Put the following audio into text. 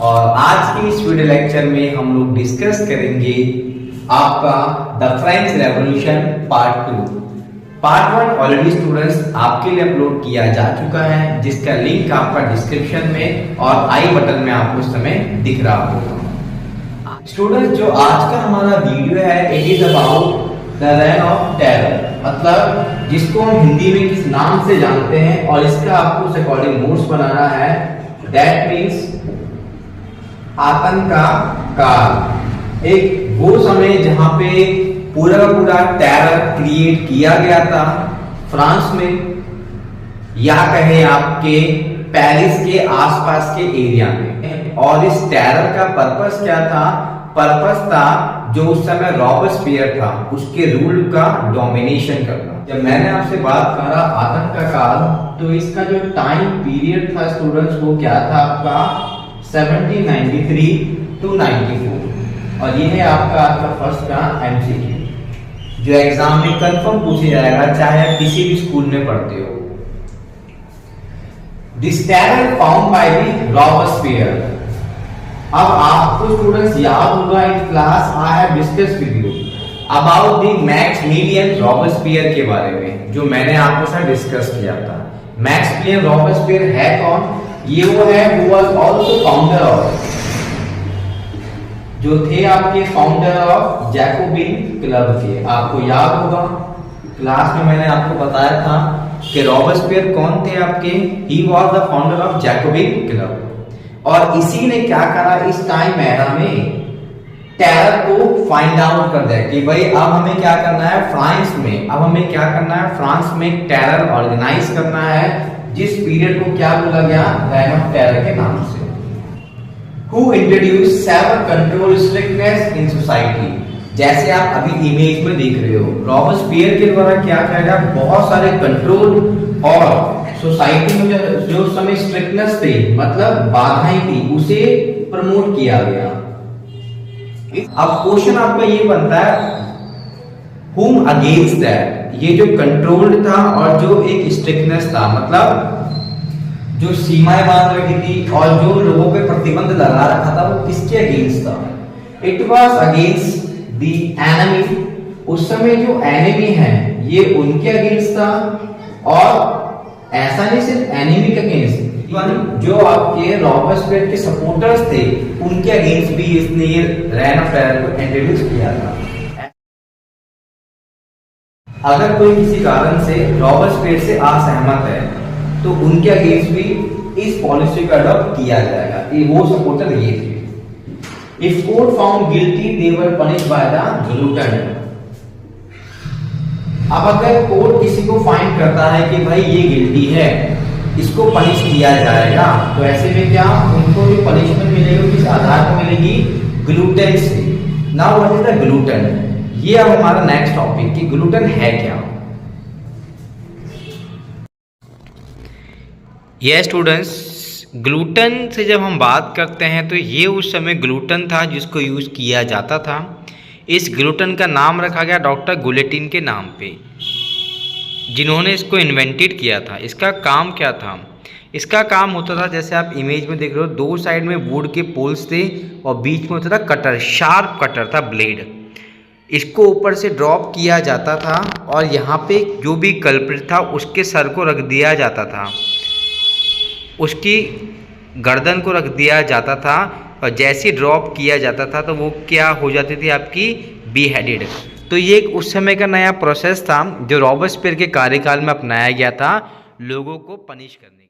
और आज के इस वीडियो लेक्चर में हम लोग डिस्कस करेंगे आपका the French revolution part 2। Part 1 already students आपके लिए अपलोड किया जा चुका है, जिसका लिंक आपका डिस्क्रिप्शन में और आई बटन में आपको इस समय दिख रहा होगा। स्टूडेंट्स, जो आज का हमारा वीडियो है it is about the rain of terror, मतलब जिसको हम हिंदी में किस नाम से जानते हैं, और इसका आपको उस अकॉर्डिंग नोट्स बनाना है। दैट मीन्स आतंक का काल, एक वो समय जहां पे पूरा का पूरा टेरर क्रिएट किया गया था फ्रांस में, या कहे आपके पेरिस के आसपास के एरिया में। और इस टेरर का पर्पस क्या था? पर्पस था जो उस समय रॉबस्पियर था उसके रूल का डोमिनेशन करना। जब मैंने आपसे बात करा आतंक का काल, तो इसका जो टाइम पीरियड था स्टूडेंट्स वो क्या था आपका 1793 to 94। और ये है आपका फर्स्ट का एमसीक्यू जो एग्जाम में कंफर्म पूछा जाएगा, चाहे आप किसी भी स्कूल में पढ़ते हो। This terror found by the Robespierre. अब आपको स्टूडेंट्स याद होगा in class I have discussed with you about the Maximilian Robespierre के बारे में, जो मैंने आपके साथ डिस्कस किया था। मैक्सिमिलियन रॉबस्पियर है कौन? ये वो है who was also founder of, जो थे आपके फाउंडर ऑफ जैकोबिन क्लब के। आपको याद होगा क्लास में मैंने आपको बताया था कि रॉबस्पियर कौन थे आपके, he was the founder of Jacobin club. और इसी ने क्या करा इस टाइम एरा में, टेरर को फाइंड आउट कर दिया कि भाई अब हमें क्या करना है फ्रांस में, अब हमें क्या करना है फ्रांस में टेरर ऑर्गेनाइज करना है, जिस पीरियड को क्या बोला गया रेन ऑफ टेरर के नाम से। Who introduced several control strictness in society। जैसे आप अभी इमेज में देख रहे हो, रॉबस्पियर के द्वारा क्या किया गया, बहुत सारे कंट्रोल और सोसाइटी में जो उस समय स्ट्रिक्टनेस थे, मतलब बाधाएं थी, उसे प्रमोट किया गया। अब क्वेश्चन आपका ये बनता है whom against that, ये जो कंट्रोल्ड था और जो एक स्ट्रिक्टनेस था, मतलब जो सीमाएं बांध रखी थी और जो लोगों पे प्रतिबंध लगा रखा था, वो किसके अगेंस्ट था? It was against the enemy. उस समय जो एनिमी है ये उनके अगेंस्ट था, और ऐसा नहीं सिर्फ एनिमी के अगेंस्ट, इवन जो आपके रॉबस्पियर के सपोर्टर्स थे उनके अगेंस्ट भी इसने ये रेन ऑफ टेरर को इंट्रोड्यूस किया था। अगर कोई किसी कारण से रॉबस्पियर से असहमत है तो उनके अगेंस्ट भी इस पॉलिसी को अडॉप्ट किया जाएगा। ये वो सपोर्टर ये थे। If court found guilty they were punished by the gluten. अब अगर कोर्ट किसी को फाइंड करता है कि भाई ये गिल्टी है, इसको पनिश किया जाएगा, तो ऐसे में क्या उनको जो पनिशमेंट मिलेगी किस आधार पर मिलेगी? ग्लूटेन से। Now what is the gluten? ये अब हमारा नेक्स्ट टॉपिक कि ग्लूटेन है क्या। यह स्टूडेंट्स, ग्लूटेन से जब हम बात करते हैं तो ये उस समय ग्लूटेन था जिसको यूज़ किया जाता था। इस ग्लूटेन का नाम रखा गया डॉक्टर गुलेटिन के नाम पे, जिन्होंने इसको इन्वेंटेड किया था। इसका काम क्या था? इसका काम होता था, जैसे आप इमेज में देख रहे हो, दो साइड में वुड के पोल्स थे और बीच में होता था कटर, शार्प कटर था, ब्लेड। इसको ऊपर से ड्रॉप किया जाता था और यहाँ पे जो भी कल्प्रिट था उसके सर को रख दिया जाता था, उसकी गर्दन को रख दिया जाता था, और जैसे ड्रॉप किया जाता था तो वो क्या हो जाती थी आपकी बीहेडेड। तो ये एक उस समय का नया प्रोसेस था जो रॉबस्पियर के कार्यकाल में अपनाया गया था लोगों को पनिश करने के लिए।